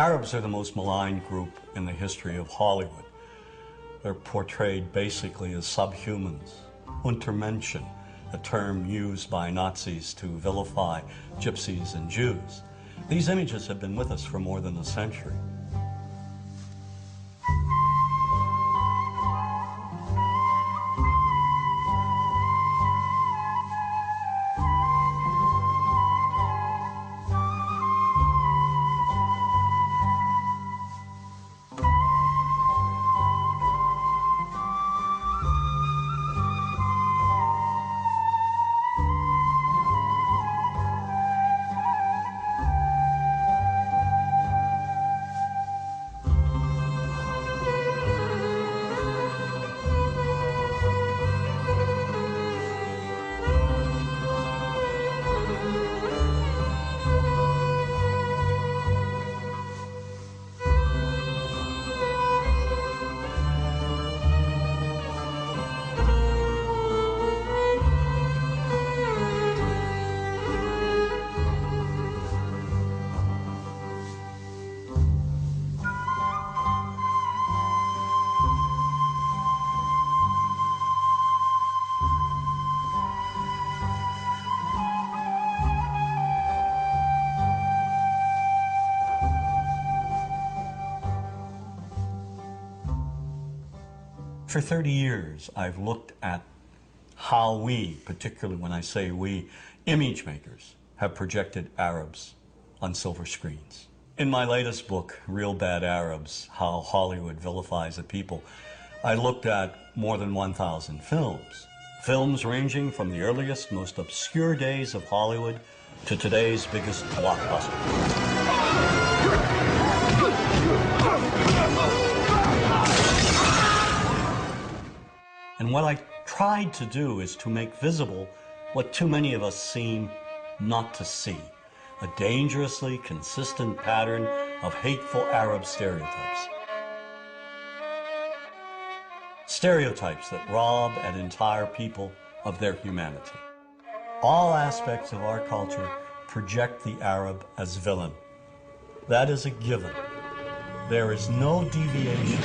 Arabs are the most maligned group in the history of Hollywood. They're portrayed basically as subhumans. Untermenschen, a term used by Nazis to vilify gypsies and Jews. These images have been with us for more than a century. For 30 years, I've looked at how we, particularly when I say we, image makers, have projected Arabs on silver screens. In my latest book, Real Bad Arabs, How Hollywood Vilifies a People, I looked at more than 1,000 films. Films ranging from the earliest, most obscure days of Hollywood to today's biggest blockbuster. And what I tried to do is to make visible what too many of us seem not to see, a dangerously consistent pattern of hateful Arab stereotypes. Stereotypes that rob an entire people of their humanity. All aspects of our culture project the Arab as villain. That is a given. There is no deviation.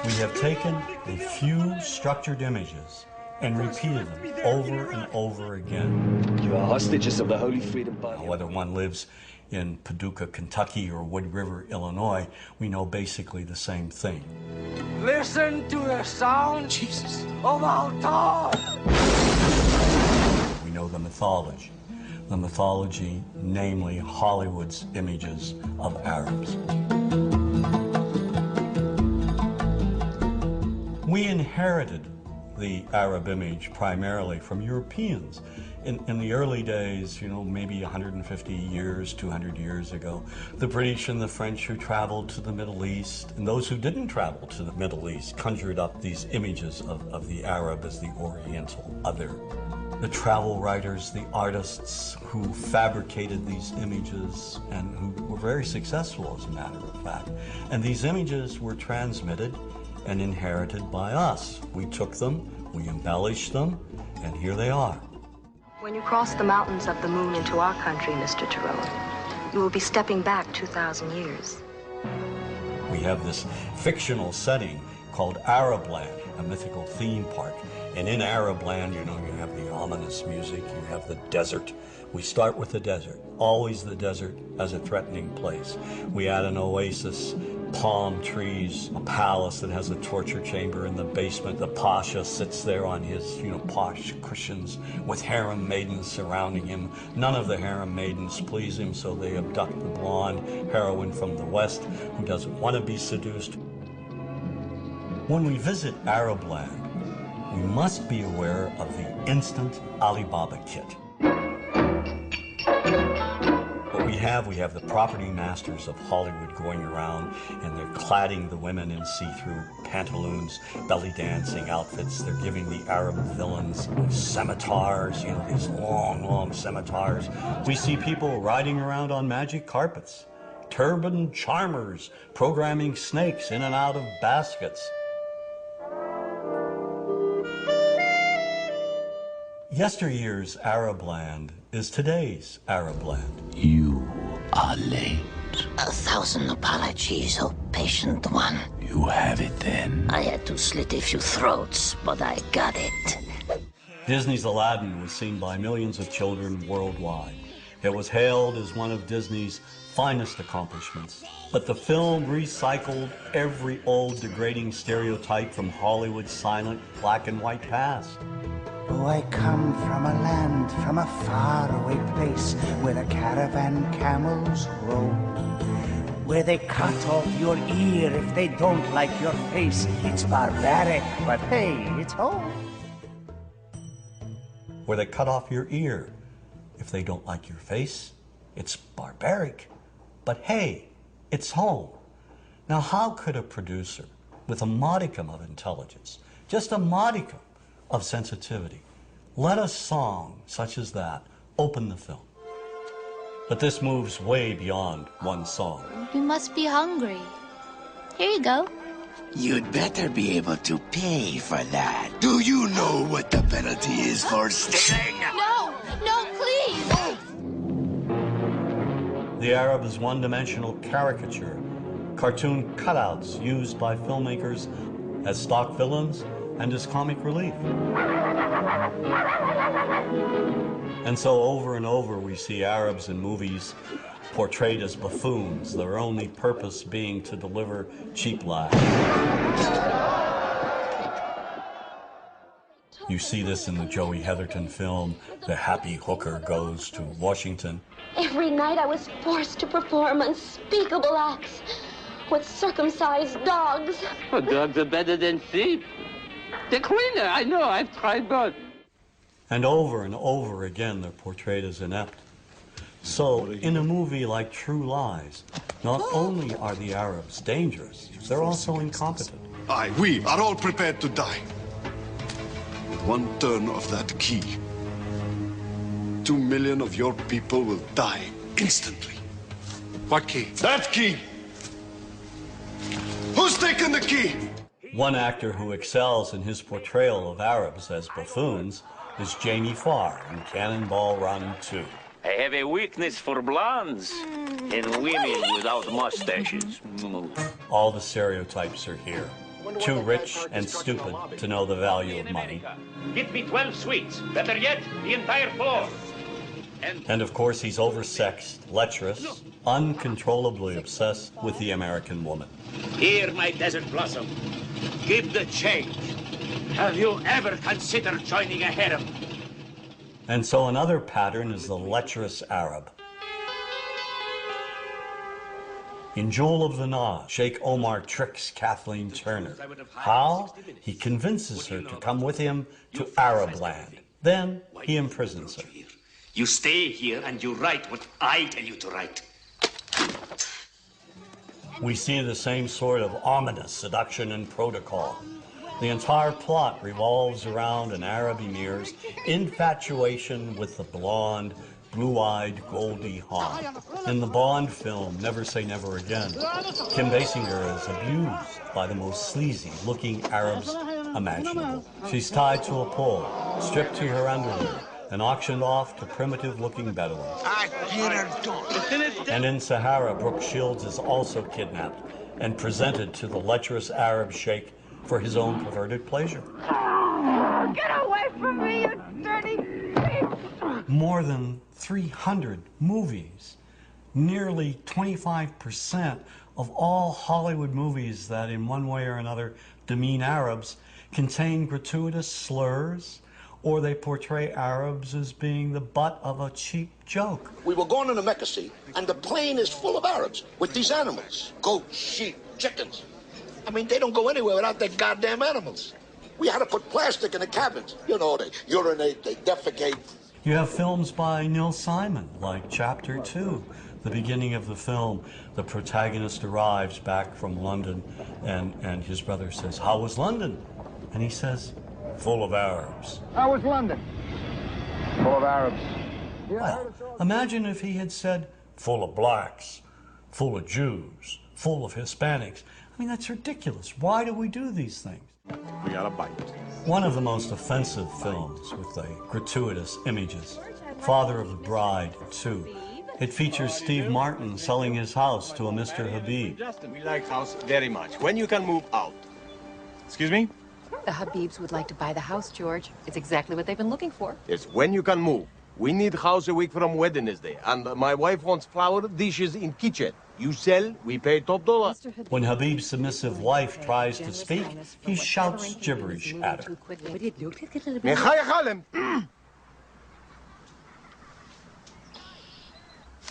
We have taken a few structured images and repeated them over and over again. You are hostages of the Holy Freedom Party. Whether one lives in Paducah, Kentucky or Wood River, Illinois, we know basically the same thing. Listen to the sound, Jesus, of our God. We know the mythology. The mythology, namely Hollywood's images of Arabs. We inherited the Arab image primarily from Europeans. In the early days, maybe 150 years, 200 years ago, the British and the French who traveled to the Middle East, and those who didn't travel to the Middle East, conjured up these images of the Arab as the Oriental other. The travel writers, the artists who fabricated these images and who were very successful, as a matter of fact. And these images were transmitted and inherited by us. We took them, we embellished them, and here they are. When you cross the mountains of the moon into our country, Mr. Tyrone, you will be stepping back 2,000 years. We have this fictional setting called Arabland, a mythical theme park. And in Arabland, you have the ominous music, you have the desert. We start with the desert, always the desert as a threatening place. We add an oasis, palm trees, a palace that has a torture chamber in the basement. The pasha sits there on his, posh cushions with harem maidens surrounding him. None of the harem maidens please him, so they abduct the blonde heroine from the West who doesn't want to be seduced. When we visit Arabland, we must be aware of the instant Alibaba kit. What we have the property masters of Hollywood going around and they're cladding the women in see-through pantaloons, belly dancing outfits. They're giving the Arab villains scimitars, these long, long scimitars. We see people riding around on magic carpets, turban charmers programming snakes in and out of baskets. Yesteryear's Arab land is today's Arab land. You are late. 1,000 apologies, oh patient one. You have it then. I had to slit a few throats, but I got it. Disney's Aladdin was seen by millions of children worldwide. It was hailed as one of Disney's finest accomplishments. But the film recycled every old degrading stereotype from Hollywood's silent black and white past. Oh, I come from a land, from a faraway place, where the caravan camels roam, where they cut off your ear if they don't like your face. It's barbaric, but hey, it's home. Where they cut off your ear if they don't like your face. It's barbaric, but hey, it's home. Now, how could a producer with a modicum of intelligence, just a modicum of sensitivity, let a song such as that open the film? But this moves way beyond one song. You must be hungry. Here you go. You'd better be able to pay for that. Do you know what the penalty is for stealing? No, no, please. The Arab is one-dimensional caricature, cartoon cutouts used by filmmakers as stock villains and as comic relief. And so over and over we see Arabs in movies portrayed as buffoons, their only purpose being to deliver cheap laughs. You see this in the Joey Heatherton film, The Happy Hooker Goes to Washington. Every night I was forced to perform unspeakable acts with circumcised dogs. Oh, dogs are better than sheep. They're cleaner, I know, I've tried both. And over again, they're portrayed as inept. So, in a movie like True Lies, not only are the Arabs dangerous, they're also incompetent. Aye, we are all prepared to die. With one turn of that key, 2 million of your people will die instantly. What key? That key! Who's taking the key? One actor who excels in his portrayal of Arabs as buffoons is Jamie Farr in Cannonball Run 2. I have a weakness for blondes and women without mustaches. All the stereotypes are here. Too rich and stupid to know the value of money. Get me 12 sweets. Better yet, the entire floor. And of course, he's oversexed, lecherous, uncontrollably obsessed with the American woman. Here, my desert blossom. Give the change. Have you ever considered joining a harem? And so another pattern is the lecherous Arab. In Jewel of the Nile, Sheikh Omar tricks Kathleen Turner. How? He convinces her to come with him to Arab land. Then he imprisons her. You stay here and you write what I tell you to write. We see the same sort of ominous seduction and protocol. The entire plot revolves around an Arab emir's infatuation with the blonde, blue-eyed Goldie Hawn. In the Bond film, Never Say Never Again, Kim Basinger is abused by the most sleazy-looking Arabs imaginable. She's tied to a pole, stripped to her underwear, and auctioned off to primitive-looking Bedouins. And in Sahara, Brooke Shields is also kidnapped and presented to the lecherous Arab sheikh for his own perverted pleasure. Get away from me, you dirty bitch! More than 300 movies, nearly 25% of all Hollywood movies that in one way or another demean Arabs contain gratuitous slurs, or they portray Arabs as being the butt of a cheap joke. We were going to the Mecca, see, and the plane is full of Arabs with these animals. Goats, sheep, chickens. I mean, they don't go anywhere without their goddamn animals. We had to put plastic in the cabins. You know, they urinate, they defecate. You have films by Neil Simon, like Chapter 2. The beginning of the film, the protagonist arrives back from London, and his brother says, "How was London?" And he says, "Full of Arabs." How was London? Full of Arabs. Well, imagine if he had said, "Full of blacks, full of Jews, full of Hispanics." I mean, that's ridiculous. Why do we do these things? We got a bite. One of the most offensive films with the gratuitous images, Father of the Bride 2. It features Steve Martin selling his house to a Mr. Habib. We like house very much. When you can move out. Excuse me? The Habibs would like to buy the house, George. It's exactly what they've been looking for. It's when you can move. We need house a week from Wednesday, and my wife wants flower dishes in kitchen. You sell, we pay top dollar. When Habib's submissive wife tries to speak, he shouts gibberish at her.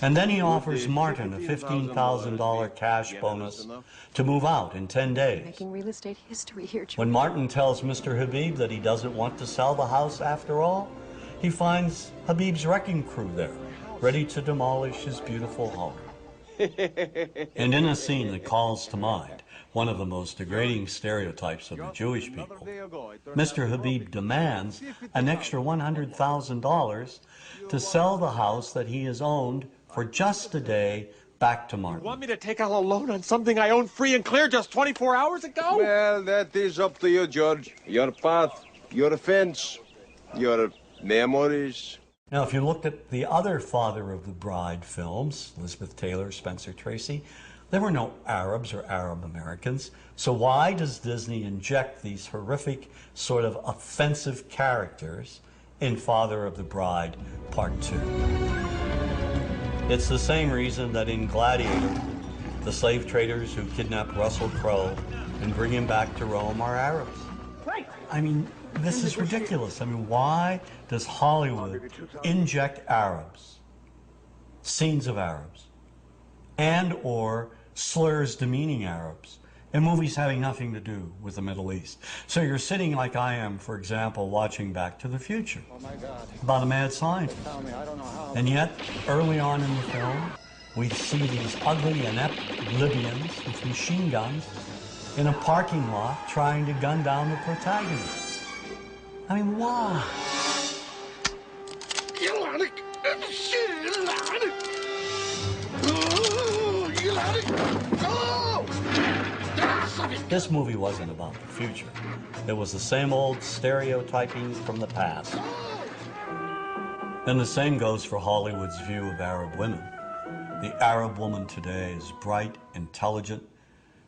And then he offers Martin a $15,000 cash bonus to move out in 10 days. Making real estate history here, George. When Martin tells Mr. Habib that he doesn't want to sell the house after all, he finds Habib's wrecking crew there, ready to demolish his beautiful home. And in a scene that calls to mind one of the most degrading stereotypes of the Jewish people, Mr. Habib demands an extra $100,000 to sell the house that he has owned for just a day back to Martin. You want me to take out a loan on something I owned free and clear just 24 hours ago? Well, that is up to you, George. Your path, your fence, your memories. Now, if you looked at the other Father of the Bride films, Elizabeth Taylor, Spencer Tracy, there were no Arabs or Arab Americans. So why does Disney inject these horrific, sort of offensive characters in Father of the Bride Part 2? It's the same reason that in Gladiator, the slave traders who kidnapped Russell Crowe and bring him back to Rome are Arabs. I mean, this is ridiculous. I mean, why does Hollywood inject Arabs, scenes of Arabs, and or slurs demeaning Arabs in movies having nothing to do with the Middle East? So you're sitting like I am, for example, watching Back to the Future about a mad scientist. And yet, early on in the film, we see these ugly, inept Libyans with machine guns in a parking lot trying to gun down the protagonist. I mean, why? This movie wasn't about the future. It was the same old stereotyping from the past. And the same goes for Hollywood's view of Arab women. The Arab woman today is bright, intelligent.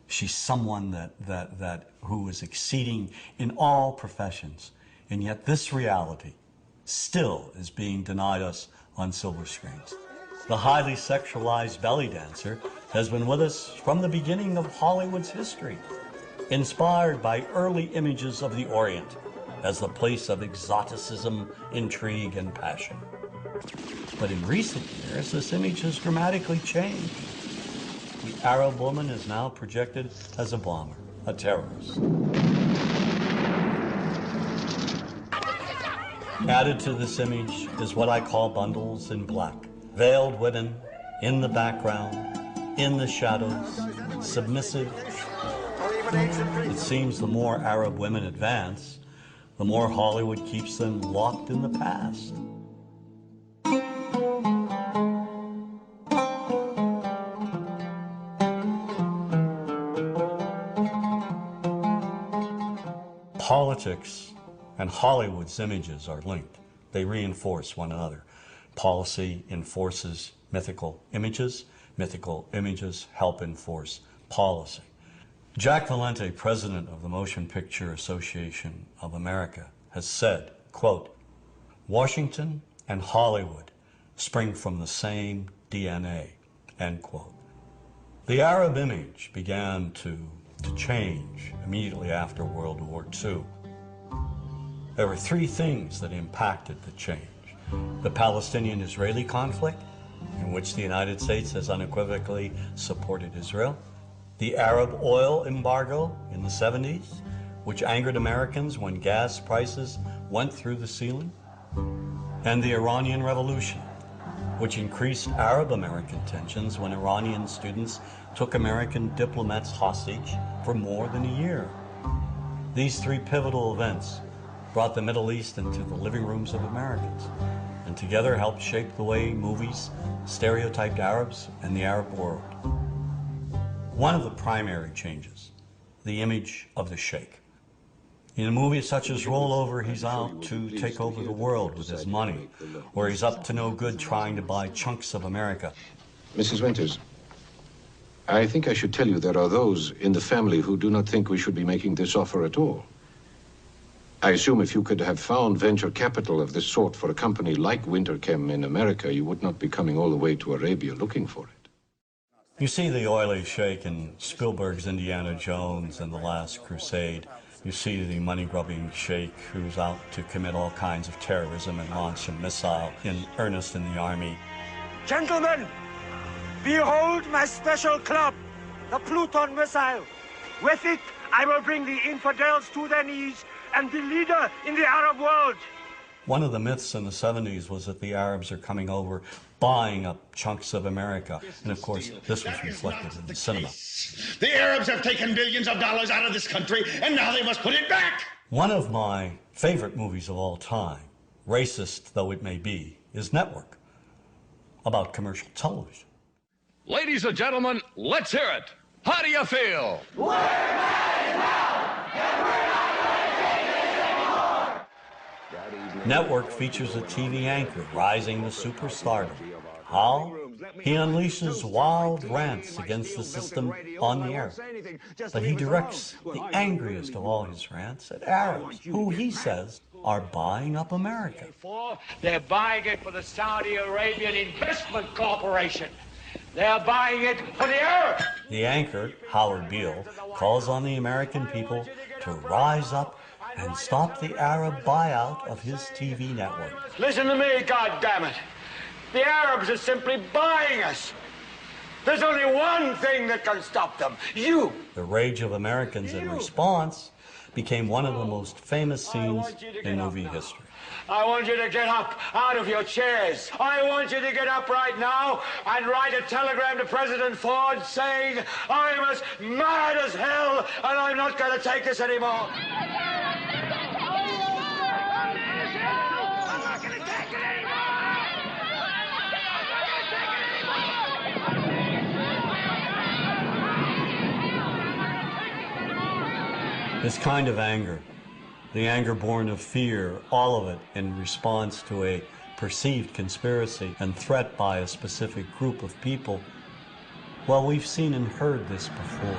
She's someone who is exceeding in all professions. And yet this reality still is being denied us on silver screens. The highly sexualized belly dancer has been with us from the beginning of Hollywood's history, inspired by early images of the Orient as the place of exoticism, intrigue, and passion. But in recent years, this image has dramatically changed. The Arab woman is now projected as a bomber, a terrorist. Added to this image is what I call bundles in black. Veiled women in the background, in the shadows, submissive. It seems the more Arab women advance, the more Hollywood keeps them locked in the past. Politics and Hollywood's images are linked. They reinforce one another. Policy enforces mythical images help enforce policy. Jack Valente, president of the Motion Picture Association of America, has said, quote, "Washington and Hollywood spring from the same DNA," end quote. The Arab image began to change immediately after World War II. There were three things that impacted the change. The Palestinian-Israeli conflict, in which the United States has unequivocally supported Israel. The Arab oil embargo in the 70s, which angered Americans when gas prices went through the ceiling. And the Iranian Revolution, which increased Arab-American tensions when Iranian students took American diplomats hostage for more than a year. These three pivotal events brought the Middle East into the living rooms of Americans, and together helped shape the way movies stereotyped Arabs and the Arab world. One of the primary changes, the image of the sheikh. In a movie such as Rollover, he's out to take over the world with his money, or he's up to no good trying to buy chunks of America. Mrs. Winters, I think I should tell you there are those in the family who do not think we should be making this offer at all. I assume if you could have found venture capital of this sort for a company like Winterchem in America, you would not be coming all the way to Arabia looking for it. You see the oily sheik in Spielberg's Indiana Jones and The Last Crusade. You see the money-grubbing sheik who's out to commit all kinds of terrorism and launch a missile in earnest in the army. Gentlemen, behold my special club, the Pluton missile. With it, I will bring the infidels to their knees and be leader in the Arab world. One of the myths in the 70s was that the Arabs are coming over, buying up chunks of America. And of course, this was reflected in the cinema. The Arabs have taken billions of dollars out of this country, and now they must put it back. One of my favorite movies of all time, racist though it may be, is Network, about commercial television. Ladies and gentlemen, let's hear it. How do you feel? We're mad now, and we're not going to take this anymore. Network features a TV anchor rising to superstardom. How? He unleashes wild rants against the system on the air. But he directs the angriest of all his rants at Arabs, who he says are buying up America. They're buying it for the Saudi Arabian Investment Corporation. They're buying it for the Arabs. The anchor, Howard Beale, calls on the American people to rise up and stop the Arab buyout of his TV network. Listen to me, goddammit. The Arabs are simply buying us. There's only one thing that can stop them. You. The rage of Americans in response became one of the most famous scenes in movie history. I want you to get up out of your chairs. I want you to get up right now and write a telegram to President Ford saying, I'm as mad as hell and I'm not going to take this anymore. This kind of anger, the anger born of fear, all of it in response to a perceived conspiracy and threat by a specific group of people, well, we've seen and heard this before.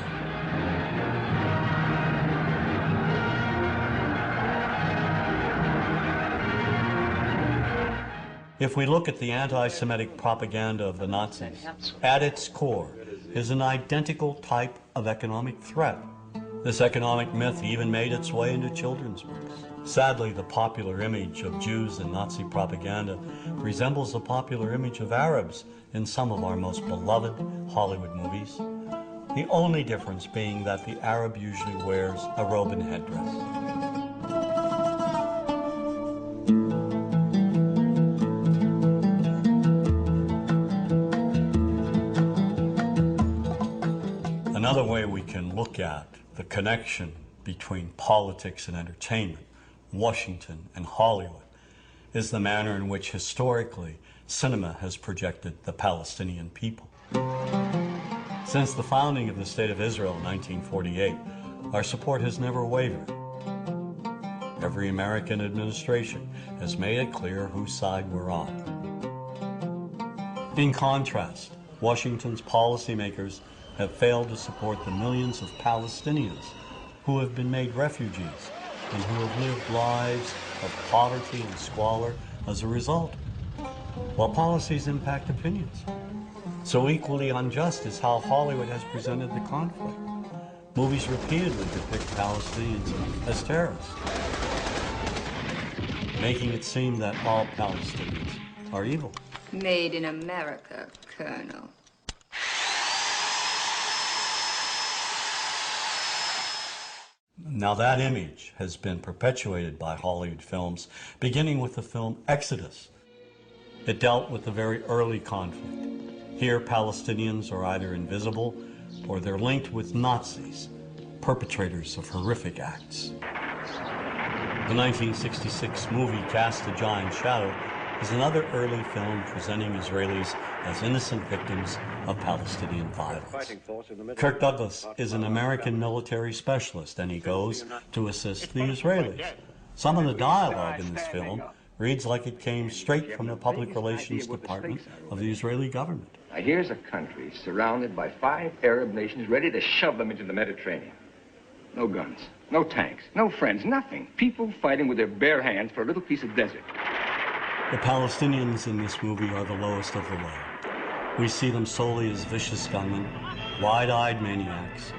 If we look at the anti-Semitic propaganda of the Nazis, at its core is an identical type of economic threat. This economic myth even made its way into children's books. Sadly, the popular image of Jews in Nazi propaganda resembles the popular image of Arabs in some of our most beloved Hollywood movies. The only difference being that the Arab usually wears a robe and headdress. Another way we can look at the connection between politics and entertainment, Washington and Hollywood, is the manner in which historically cinema has projected the Palestinian people. Since the founding of the State of Israel in 1948, our support has never wavered. Every American administration has made it clear whose side we're on. In contrast, Washington's policymakers have failed to support the millions of Palestinians who have been made refugees and who have lived lives of poverty and squalor as a result, while policies impact opinions. So equally unjust is how Hollywood has presented the conflict. Movies repeatedly depict Palestinians as terrorists, making it seem that all Palestinians are evil. Made in America, Colonel. Now that image has been perpetuated by Hollywood films, beginning with the film Exodus. It dealt with the very early conflict. Here, Palestinians are either invisible or they're linked with Nazis, perpetrators of horrific acts. The 1966 movie cast a giant shadow is another early film presenting Israelis as innocent victims of Palestinian violence. Kirk Douglas is an American military specialist, and he goes to assist the Israelis. Some of the dialogue in this film reads like it came straight from the public relations department of the Israeli government. Now, here's a country surrounded by 5 Arab nations ready to shove them into the Mediterranean. No guns, no tanks, no friends, nothing. People fighting with their bare hands for a little piece of desert. The Palestinians in this movie are the lowest of the low. We see them solely as vicious gunmen, wide-eyed maniacs.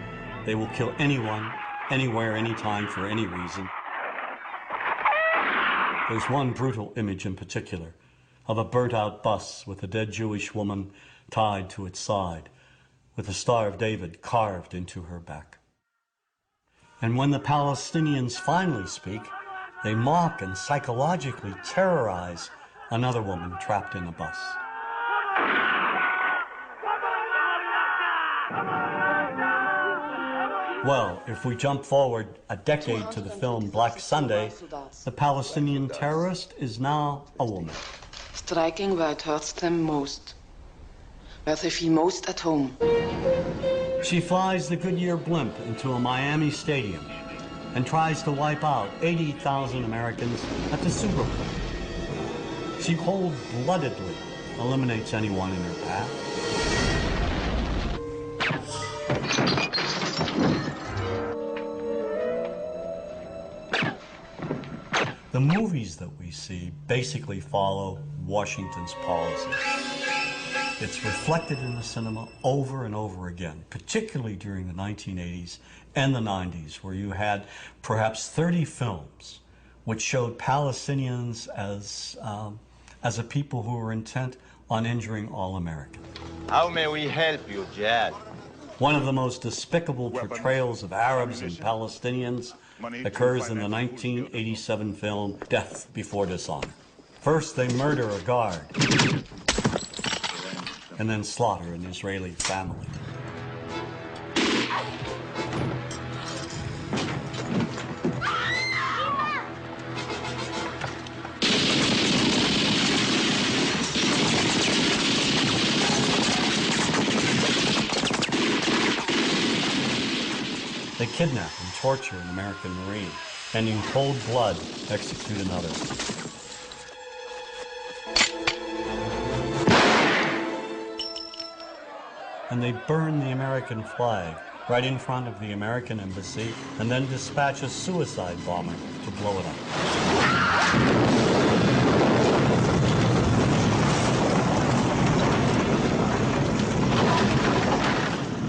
They will kill anyone, anywhere, anytime, for any reason. There's one brutal image in particular of a burnt-out bus with a dead Jewish woman tied to its side, with the Star of David carved into her back. And when the Palestinians finally speak, they mock and psychologically terrorize another woman trapped in a bus. Well, if we jump forward a decade to the film Black Sunday, the Palestinian terrorist is now a woman. Striking where it hurts them most, where they feel most at home. She flies the Goodyear blimp into a Miami stadium and tries to wipe out 80,000 Americans at the Super Bowl. She cold-bloodedly eliminates anyone in her path. The movies that we see basically follow Washington's policy. It's reflected in the cinema over and over again, particularly during the 1980s and the 90s, where you had perhaps 30 films which showed Palestinians as a people who were intent on injuring all Americans. How may we help you, Jad? One of the most despicable portrayals of Arabs and Palestinians occurs in the 1987 film Death Before Dishonor. First, they murder a guard, and then slaughter an Israeli family. They kidnap and torture an American Marine, and in cold blood execute another. And they burn the American flag right in front of the American embassy, and then dispatch a suicide bomber to blow it up.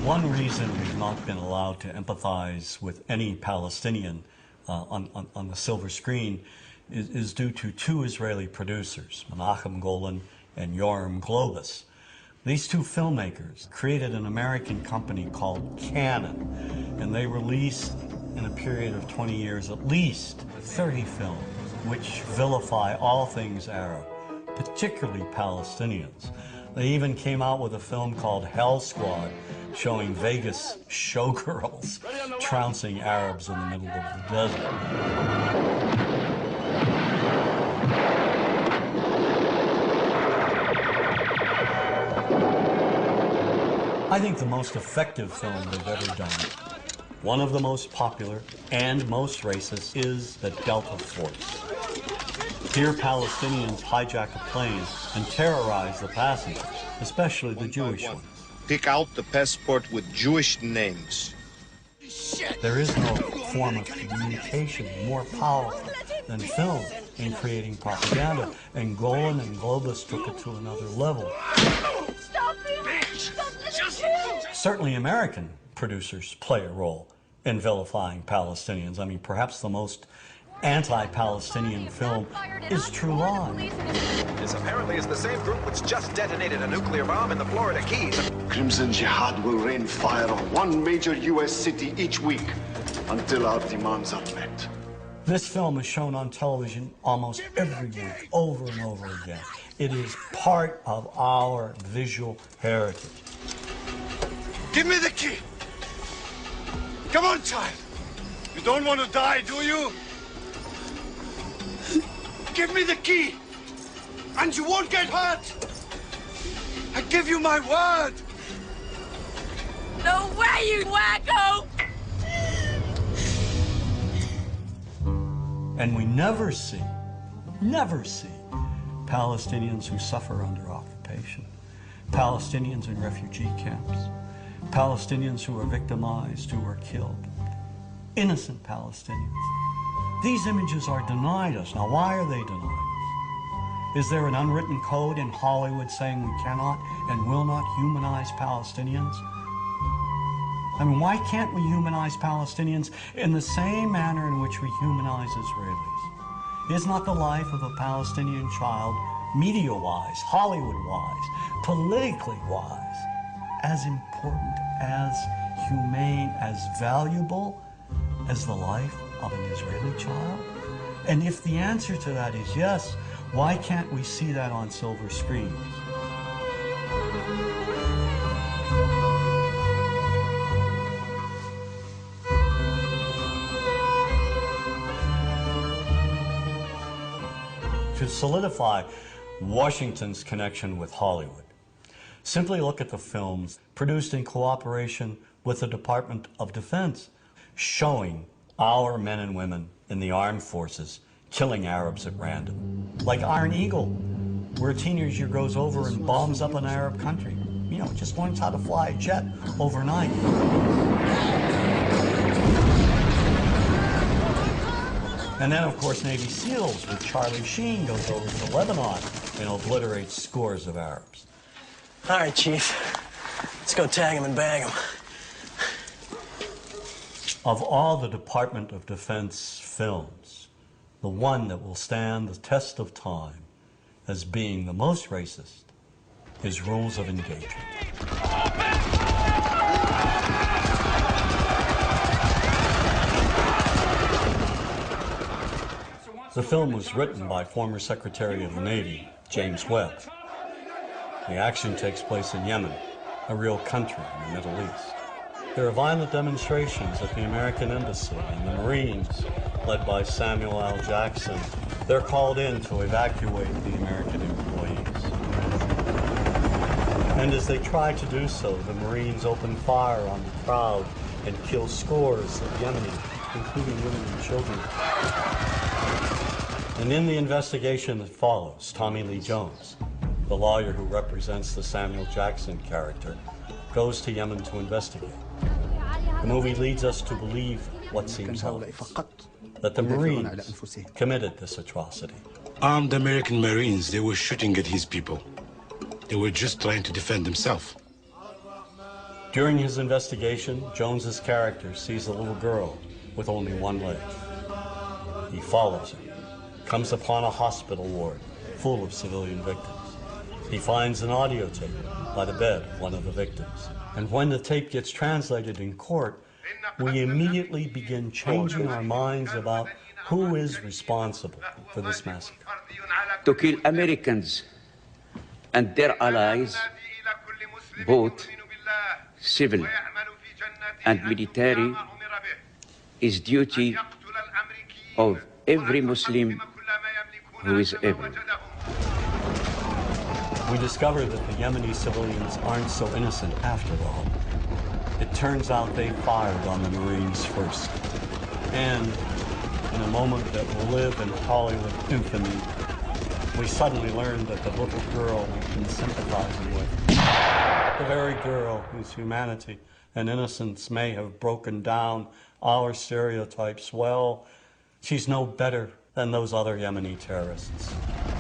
One reason we've not been allowed to empathize with any Palestinian on the silver screen is due to 2 Israeli producers, Menachem Golan and Yoram Globus. These 2 filmmakers created an American company called Canon, and they released, in a period of 20 years, at least 30 films which vilify all things Arab, particularly Palestinians. They even came out with a film called Hell Squad, showing Vegas showgirls trouncing Arabs in the middle of the desert. I think the most effective film they've ever done, one of the most popular and most racist, is the Delta Force. Here, Palestinians hijack a plane and terrorize the passengers, especially the Jewish ones. Pick out the passport with Jewish names. There is no form of communication more powerful than film in creating propaganda, and Golan and Globus took it to another level. Certainly American producers play a role in vilifying Palestinians. I mean, perhaps the most anti-Palestinian film is True Lies. This apparently is the same group which just detonated a nuclear bomb in the Florida Keys. Crimson Jihad will rain fire on one major U.S. city each week until our demands are met. This film is shown on television almost every week, over and over again. It is part of our visual heritage. Give me the key. Come on, child. You don't want to die, do you? Give me the key. And you won't get hurt! I give you my word! No way, you wacko! And we never see Palestinians who suffer under occupation, Palestinians in refugee camps, Palestinians who are victimized, who are killed, innocent Palestinians. These images are denied us. Now, why are they denied us? Is there an unwritten code in Hollywood saying we cannot and will not humanize Palestinians? I mean, why can't we humanize Palestinians in the same manner in which we humanize Israelis? Is not the life of a Palestinian child, media-wise, Hollywood-wise, politically-wise, as important, as humane, as valuable as the life of an Israeli child? And if the answer to that is yes, why can't we see that on silver screens? To solidify Washington's connection with Hollywood, simply look at the films produced in cooperation with the Department of Defense, showing our men and women in the armed forces killing Arabs at random. Like Iron Eagle, where a teenager goes over and bombs up an Arab country. You know, just learns how to fly a jet overnight. And then, of course, Navy SEALs, where Charlie Sheen goes over to Lebanon and obliterates scores of Arabs. All right, Chief. Let's go tag him and bag him. Of all the Department of Defense films, the one that will stand the test of time as being the most racist is Rules of Engagement. The film was written by former Secretary of the Navy, James Webb. The action takes place in Yemen, a real country in the Middle East. There are violent demonstrations at the American Embassy, and the Marines, led by Samuel L. Jackson, they're called in to evacuate the American employees. And as they try to do so, the Marines open fire on the crowd and kill scores of Yemenis, including women and children. And in the investigation that follows, Tommy Lee Jones, the lawyer who represents the Samuel Jackson character, goes to Yemen to investigate. The movie leads us to believe what seems obvious, that the Marines committed this atrocity. Armed American Marines, they were shooting at his people. They were just trying to defend themselves. During his investigation, Jones's character sees a little girl with only one leg. He follows her, comes upon a hospital ward full of civilian victims. He finds an audio tape by the bed of one of the victims. And when the tape gets translated in court, we immediately begin changing our minds about who is responsible for this massacre. To kill Americans and their allies, both civil and military, is duty of every Muslim who is able. We discover that the Yemeni civilians aren't so innocent after all. It turns out they fired on the Marines first. And in a moment that will live in Hollywood infamy, we suddenly learned that the little girl we've been sympathizing with, the very girl whose humanity and innocence may have broken down our stereotypes, well, she's no better than those other Yemeni terrorists.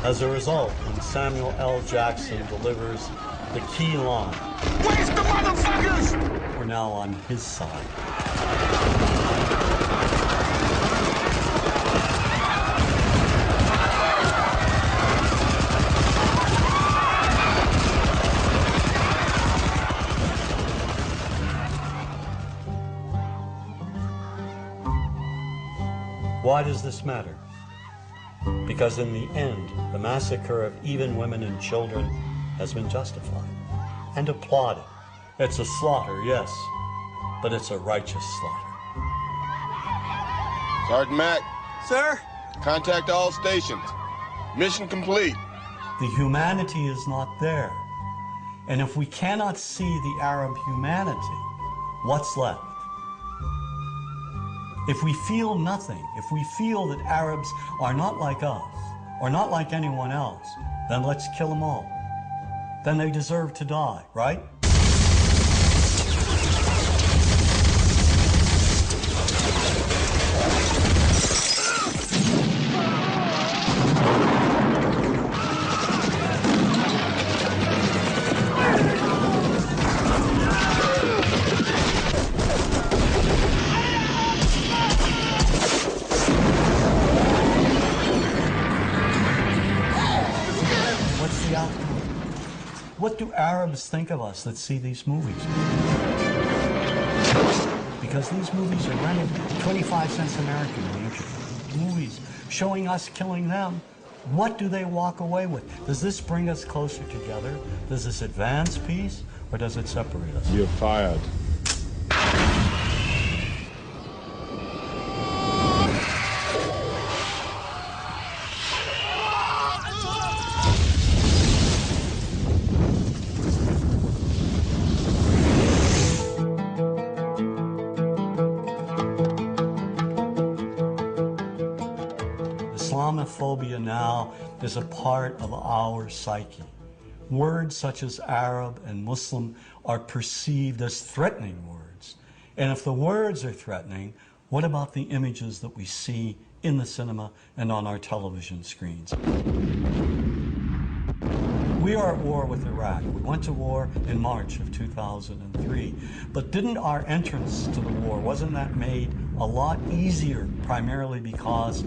As a result, when Samuel L. Jackson delivers the key line, "Where's the motherfuckers?" we're now on his side. Why does this matter? Because in the end, the massacre of even women and children has been justified and applauded. It's a slaughter, yes, but it's a righteous slaughter. Sergeant Mack. Sir? Contact all stations. Mission complete. The humanity is not there. And if we cannot see the Arab humanity, what's left? If we feel nothing, if we feel that Arabs are not like us, or not like anyone else, then let's kill them all. Then they deserve to die, right? What do Arabs think of us that see these movies? Because these movies are rented 25 cents American movies, showing us killing them. What do they walk away with? Does this bring us closer together? Does this advance peace, or does it separate us? You're fired. Islamophobia now is a part of our psyche. Words such as Arab and Muslim are perceived as threatening words. And if the words are threatening, what about the images that we see in the cinema and on our television screens? We are at war with Iraq. We went to war in March of 2003. But didn't our entrance to the war, wasn't that made a lot easier, primarily because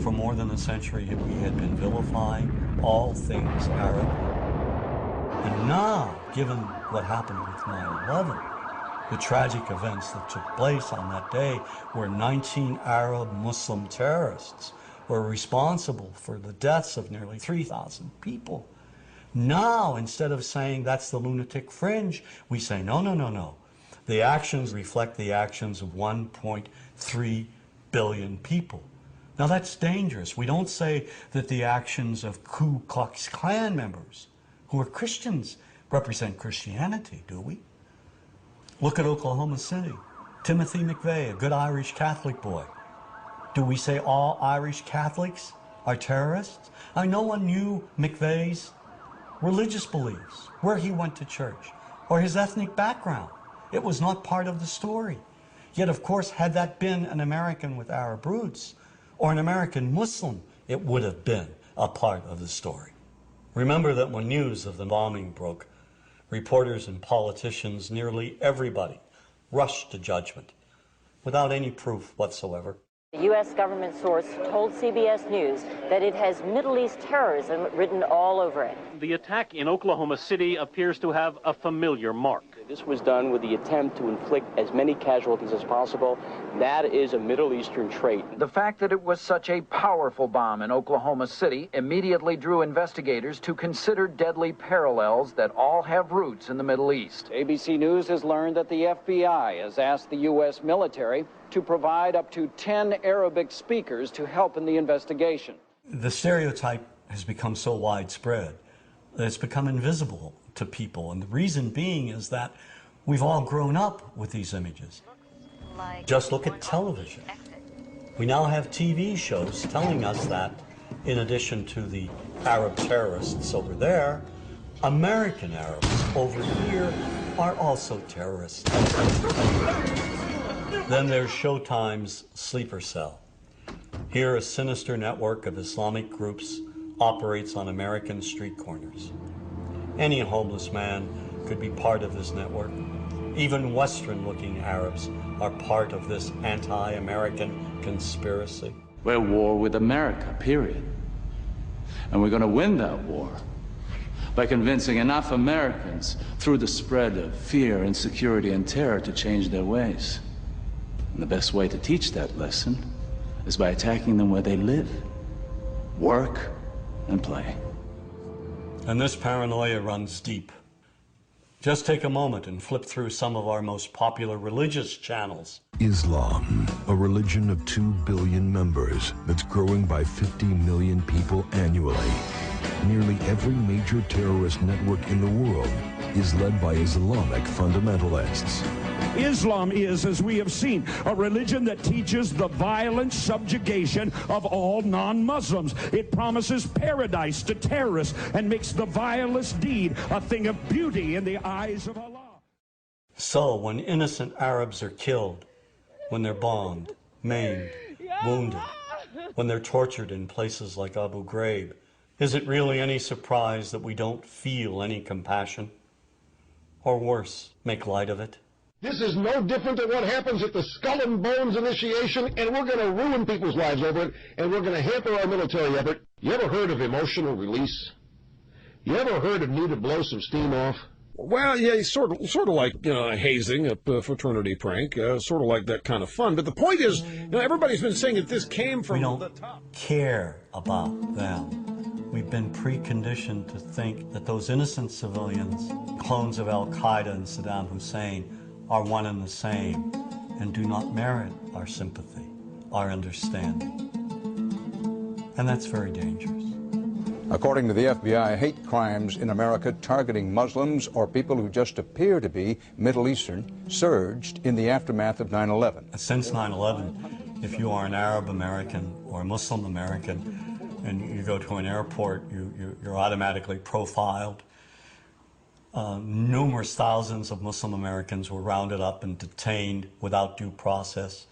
for more than a century we had been vilifying all things Arab? And now, given what happened with 9/11, the tragic events that took place on that day, where 19 Arab Muslim terrorists were responsible for the deaths of nearly 3,000 people. Now, instead of saying that's the lunatic fringe, we say, no, no, no, no. The actions reflect the actions of 1.3 billion people. Now, that's dangerous. We don't say that the actions of Ku Klux Klan members, who are Christians, represent Christianity, do we? Look at Oklahoma City. Timothy McVeigh, a good Irish Catholic boy. Do we say all Irish Catholics are terrorists? No one knew McVeigh's religious beliefs, where he went to church, or his ethnic background. It was not part of the story. Yet, of course, had that been an American with Arab roots, or an American Muslim, it would have been a part of the story. Remember that when news of the bombing broke, reporters and politicians, nearly everybody, rushed to judgment without any proof whatsoever. A U.S. government source told CBS News that it has Middle East terrorism written all over it. The attack in Oklahoma City appears to have a familiar mark. This was done with the attempt to inflict as many casualties as possible. That is a Middle Eastern trait. The fact that it was such a powerful bomb in Oklahoma City immediately drew investigators to consider deadly parallels that all have roots in the Middle East. ABC News has learned that the FBI has asked the U.S. military to provide up to 10 Arabic speakers to help in the investigation. The stereotype has become so widespread that it's become invisible to people. And the reason being is that we've all grown up with these images. Just look at television. We now have TV shows telling us that, in addition to the Arab terrorists over there, American Arabs over here are also terrorists. Then there's Showtime's Sleeper Cell. Here, a sinister network of Islamic groups operates on American street corners. Any homeless man could be part of this network. Even Western-looking Arabs are part of this anti-American conspiracy. We're at war with America, period. And we're going to win that war by convincing enough Americans through the spread of fear, insecurity, and terror to change their ways. And the best way to teach that lesson is by attacking them where they live, work, and play. And this paranoia runs deep. Just take a moment and flip through some of our most popular religious channels. Islam, a religion of 2 billion members that's growing by 50 million people annually. nearly every major terrorist network in the world is led by Islamic fundamentalists. Islam is, as we have seen, a religion that teaches the violent subjugation of all non-Muslims. It promises paradise to terrorists and makes the vilest deed a thing of beauty in the eyes of Allah. So when innocent Arabs are killed, when they're bombed, maimed, wounded, when they're tortured in places like Abu Ghraib, is it really any surprise that we don't feel any compassion? Or worse, make light of it? This is no different than what happens at the Skull and Bones initiation, and we're going to ruin people's lives over it, and we're going to hamper our military effort. You ever heard of emotional release? You ever heard of need to blow some steam off? Well, yeah, sort of like, hazing, a fraternity prank, sort of like that kind of fun. But the point is, everybody's been saying that this came from the top. Care about them. We've been preconditioned to think that those innocent civilians, clones of Al-Qaeda and Saddam Hussein, are one and the same and do not merit our sympathy, our understanding. And that's very dangerous. According to the FBI, hate crimes in America targeting Muslims or people who just appear to be Middle Eastern surged in the aftermath of 9/11. Since 9/11, if you are an Arab American or a Muslim American and you go to an airport, you're automatically profiled. Numerous thousands of Muslim Americans were rounded up and detained without due process.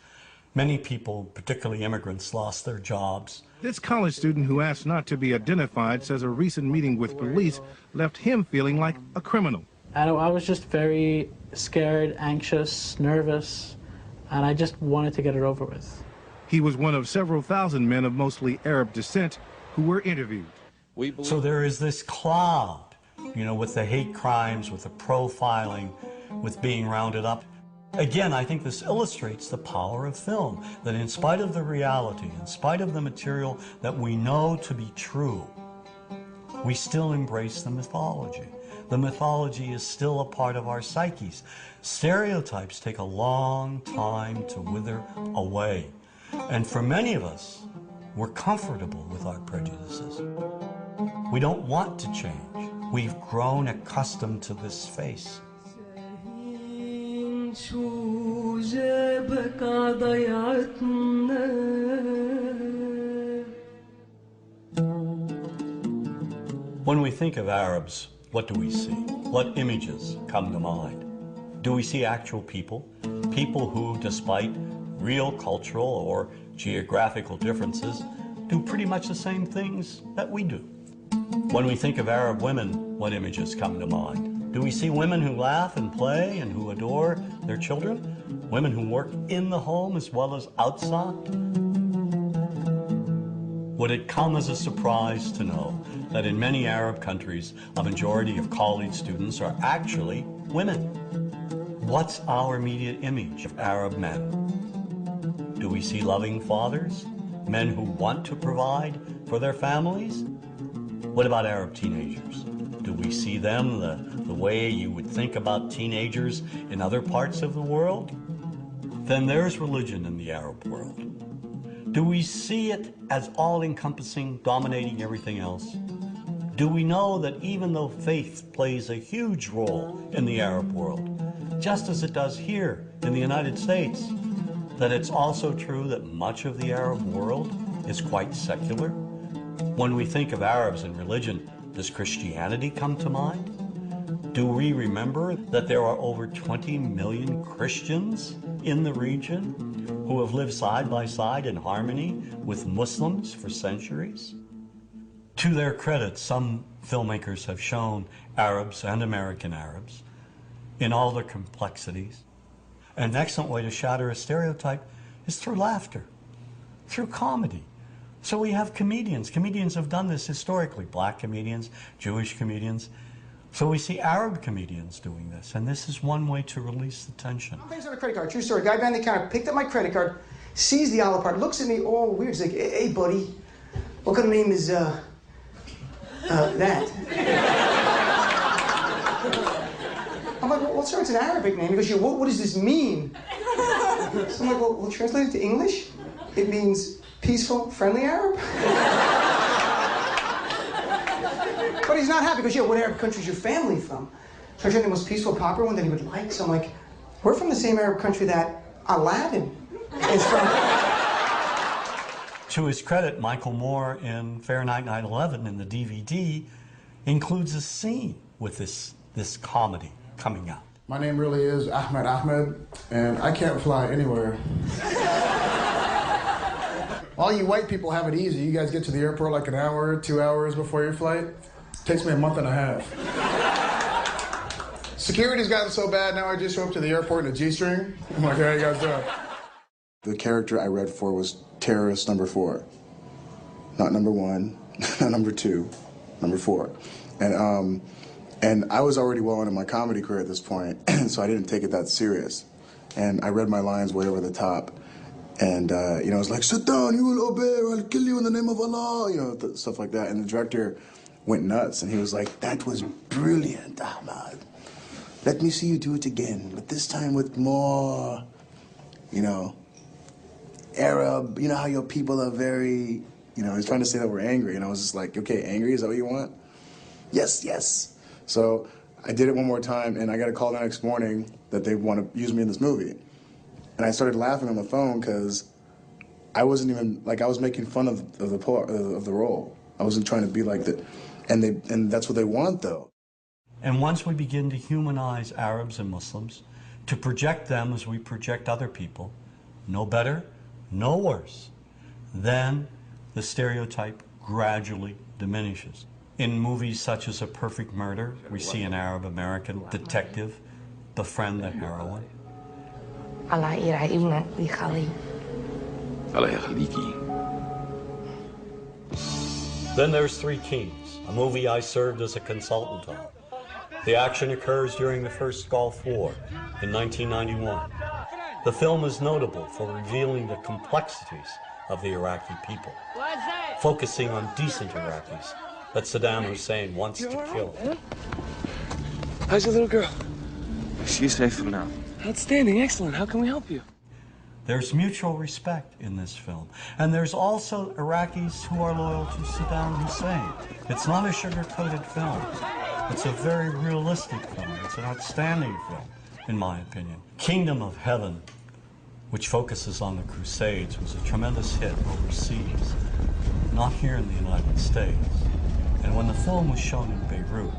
Many people, particularly immigrants, lost their jobs. This college student who asked not to be identified says a recent meeting with police left him feeling like a criminal. I was just very scared, anxious, nervous, and I just wanted to get it over with. He was one of several thousand men of mostly Arab descent who were interviewed. So there is this cloud, with the hate crimes, with the profiling, with being rounded up. Again, I think this illustrates the power of film, that in spite of the reality, in spite of the material that we know to be true, we still embrace the mythology. The mythology is still a part of our psyches. Stereotypes take a long time to wither away. And for many of us, we're comfortable with our prejudices. We don't want to change. We've grown accustomed to this face. When we think of Arabs, what do we see? What images come to mind? Do we see actual people? People who, despite real cultural or geographical differences, do pretty much the same things that we do. When we think of Arab women, what images come to mind? Do we see women who laugh and play and who adore their children? Women who work in the home as well as outside? Would it come as a surprise to know that in many Arab countries, a majority of college students are actually women? What's our immediate image of Arab men? Do we see loving fathers? Men who want to provide for their families? What about Arab teenagers? Do we see them the way you would think about teenagers in other parts of the world? Then there's religion in the Arab world. Do we see it as all-encompassing, dominating everything else? Do we know that even though faith plays a huge role in the Arab world, just as it does here in the United States, that it's also true that much of the Arab world is quite secular? When we think of Arabs and religion, does Christianity come to mind? Do we remember that there are over 20 million Christians in the region who have lived side by side in harmony with Muslims for centuries? To their credit, some filmmakers have shown Arabs and American Arabs in all their complexities. An excellent way to shatter a stereotype is through laughter, through comedy. So we have comedians. Comedians have done this historically, black comedians, Jewish comedians. So we see Arab comedians doing this, and this is one way to release the tension. Things on a credit card, true story. Guy behind the counter picked up my credit card, sees the Olive part, looks at me all weird. He's like, hey, buddy, what kind of name is, that? I'm like, well, sir, it's an Arabic name. He goes, yeah, what does this mean? So I'm like, well, translate it to English. It means peaceful, friendly Arab. But he's not happy because, yeah, what Arab country is your family from? So I tried the most peaceful, proper one that he would like. So I'm like, we're from the same Arab country that Aladdin is from. To his credit, Michael Moore in Fahrenheit 9/11 in the DVD includes a scene with this comedy coming out. My name really is Ahmed, and I can't fly anywhere. All you white people have it easy. You guys get to the airport like an hour, 2 hours before your flight. Takes me a month and a half. Security's gotten so bad now I just show up to the airport in a G-string. I'm like, how you guys doing? The character I read for was terrorist number 4. Not number 1, not number 2, number 4. And I was already well into my comedy career at this point, so I didn't take it that serious. And I read my lines way over the top. And, you know, it was like, sit down, you will obey, or I'll kill you in the name of Allah, you know, stuff like that. And the director went nuts, and he was like, that was brilliant, Ahmad. Let me see you do it again, but this time with more, you know, Arab, you know how your people are very, you know, he's trying to say that we're angry, and I was just like, okay, angry, is that what you want? Yes, yes. So I did it one more time, and I got a call the next morning that they want to use me in this movie. And I started laughing on the phone because I wasn't even, like, I was making fun of the role. I wasn't trying to be like that. And that's what they want, though. And once we begin to humanize Arabs and Muslims, to project them as we project other people, no better, no worse, then the stereotype gradually diminishes. In movies such as A Perfect Murder, we see an Arab-American detective befriend the heroine. Then there's Three Kings, a movie I served as a consultant on. The action occurs during the First Gulf War in 1991. The film is notable for revealing the complexities of the Iraqi people, focusing on decent Iraqis that Saddam Hussein wants to kill. How's your little girl? She's safe for now. Outstanding, excellent. How can we help you? There's mutual respect in this film. And there's also Iraqis who are loyal to Saddam Hussein. It's not a sugar-coated film. It's a very realistic film. It's an outstanding film, in my opinion. Kingdom of Heaven, which focuses on the Crusades, was a tremendous hit overseas, not here in the United States. And when the film was shown in Beirut,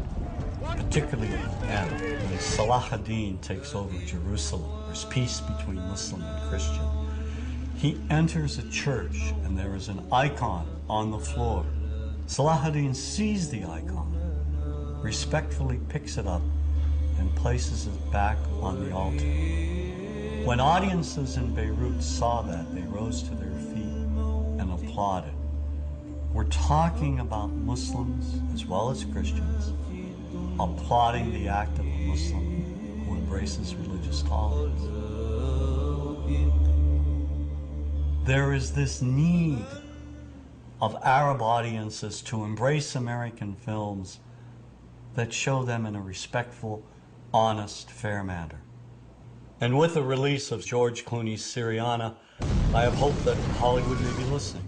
particularly at the end, when Salah ad-Din takes over Jerusalem, there's peace between Muslim and Christian. He enters a church and there is an icon on the floor. Salah ad-Din sees the icon, respectfully picks it up and places it back on the altar. When audiences in Beirut saw that, they rose to their feet and applauded. We're talking about Muslims as well as Christians applauding the act of a Muslim who embraces religious tolerance. There is this need of Arab audiences to embrace American films that show them in a respectful, honest, fair manner. And with the release of George Clooney's Syriana, I have hope that Hollywood may be listening.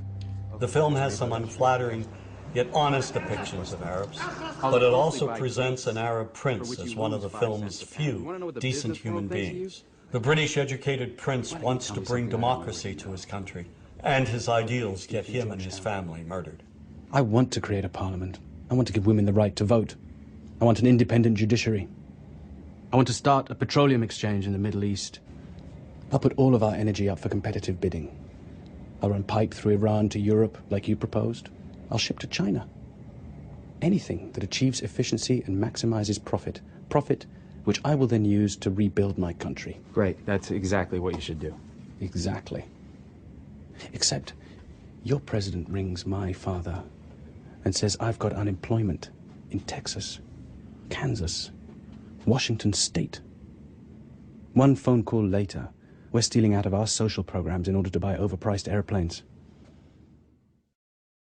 The film has some unflattering yet honest depictions of Arabs, but it also presents an Arab prince as one of the film's few decent human beings. The British-educated prince wants to bring democracy to his country, and his ideals get him and his family murdered. I want to create a parliament. I want to give women the right to vote. I want an independent judiciary. I want to start a petroleum exchange in the Middle East. I'll put all of our energy up for competitive bidding. I'll run pipe through Iran to Europe like you proposed. I'll ship to China. Anything that achieves efficiency and maximizes profit. Profit which I will then use to rebuild my country. Great. That's exactly what you should do. Exactly. Except your president rings my father and says I've got unemployment in Texas, Kansas, Washington State. One phone call later, we're stealing out of our social programs in order to buy overpriced airplanes.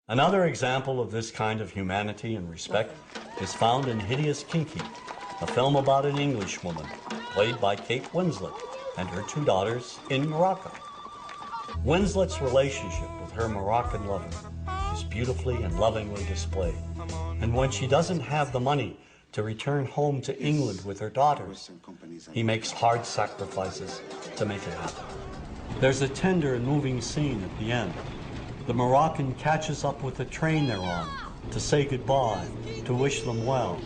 Another example of this kind of humanity and respect is found in Hideous Kinky, a film about an Englishwoman, played by Kate Winslet, and her 2 daughters in Morocco. Winslet's relationship with her Moroccan lover is beautifully and lovingly displayed. And when she doesn't have the money to return home to England with her daughters, he makes hard sacrifices to make it happen. There's a tender and moving scene at the end. The Moroccan catches up with the train they're on to say goodbye, to wish them well.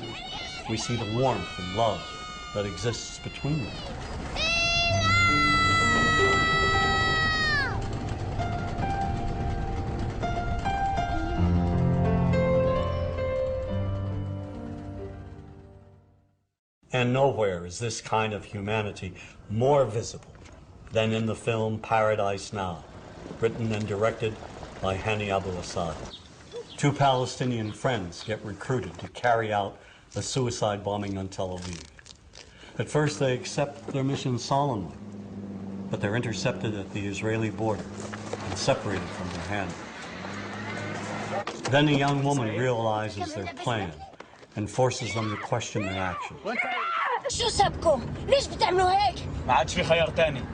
We see the warmth and love that exists between them. And nowhere is this kind of humanity more visible than in the film Paradise Now, written and directed by Hani Abu Assad. Two Palestinian friends get recruited to carry out a suicide bombing on Tel Aviv. At first they accept their mission solemnly, but they're intercepted at the Israeli border and separated from their hand. Then a young woman realizes their plan and forces them to question their actions. شو سبكم؟ ليش بتعملوا هيك؟ ما عادش في خيار تاني.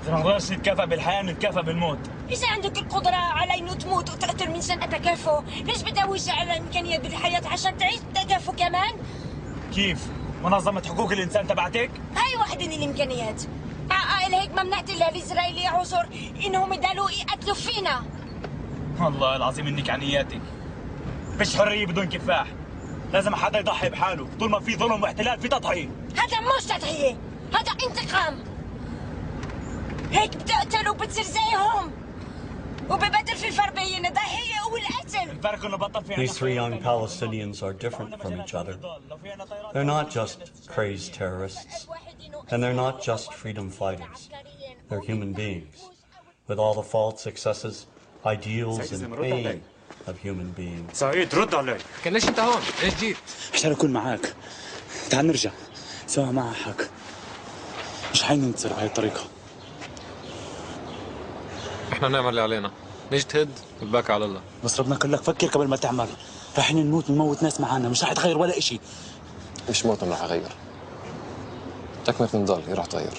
إذا ما نقدرش نتكافئ بالحياة نتكافئ بالموت. إذا عندك القدرة على إنه تموت وتقتل من شان التكافؤ، ليش بتدوش على إمكانية بالحياة عشان تعيش التكافؤ كمان؟ كيف؟ منظمة حقوق الإنسان تبعتك؟ هاي واحدة من الإمكانيات. عقائل هيك ممنعت الإسرائيلي عذر إنهم يدالوا يقتلوا فينا. والله العظيم إنك عنياتك. مش حرية بدون كفاح. لازم حدا يضحي بحاله، طول ما في ظلم واحتلال في تضحية. هذا مش تضحية، هذا انتقام. هيك بتقتل وبتصير زيهم. وببدل في الفرق بين الضحية والقتل. الفرق إنه بطل في. These three young Palestinians are different from each other. They're not just crazed terrorists, and they're not just freedom fighters. They're human beings, with all the faults, excesses, ideals, and pain of human beings. سعيد رد علي. كان ليش انت هون؟ ليش جيت؟ عشان اكون معاك. تعال نرجع سوا معك. مش حننتصر بهاي الطريقة. احنا بنعمل اللي علينا، نجتهد والباقي على الله. بس ربنا قال لك فكر قبل ما تعمل. راح نموت نموت ناس معانا، مش راح يتغير ولا إشي. مش موتهم راح اغير. تكملة نضال هي راح تغير.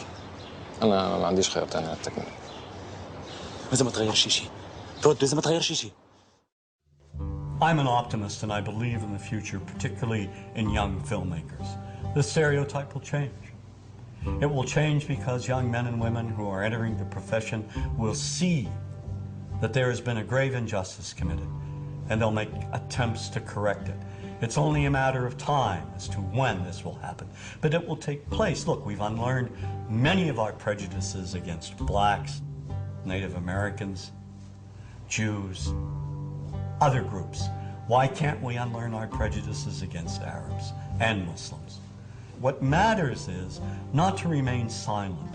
انا ما عنديش خيار تاني على التكملة. إذا ما تغيرش إشي. رد إذا ما تغيرش إشي. I'm an optimist and I believe in the future, particularly in young filmmakers. The stereotype will change. It will change because young men and women who are entering the profession will see that there has been a grave injustice committed, and they'll make attempts to correct it. It's only a matter of time as to when this will happen, but it will take place. Look, we've unlearned many of our prejudices against blacks, Native Americans, Jews, other groups. Why can't we unlearn our prejudices against Arabs and Muslims? What matters is not to remain silent.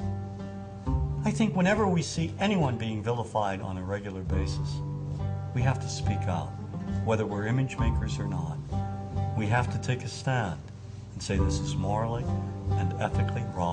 I think whenever we see anyone being vilified on a regular basis, we have to speak out, whether we're image makers or not. We have to take a stand and say this is morally and ethically wrong.